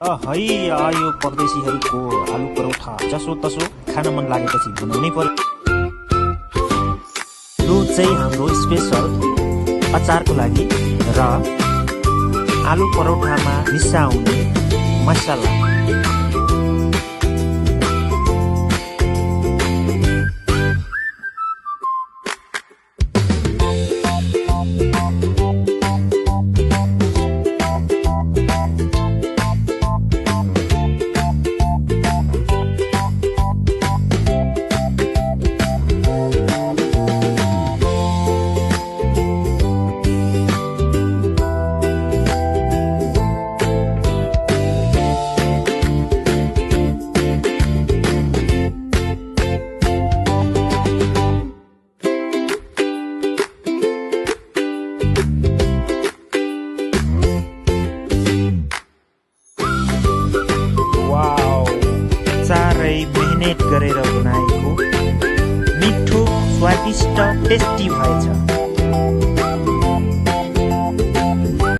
है यो परदेशीहरूको आलु परोठा जसो तसो खान मन लागेपछि बनाउनै पर्यो। यो चाहिँ हाम्रो स्पेसल अचारको लागि र आलु परोठामा मिसाउने मसला। साह्रै मेहनत गरेर बनाएको मिठो स्वादिष्ट टेस्टी भएछ।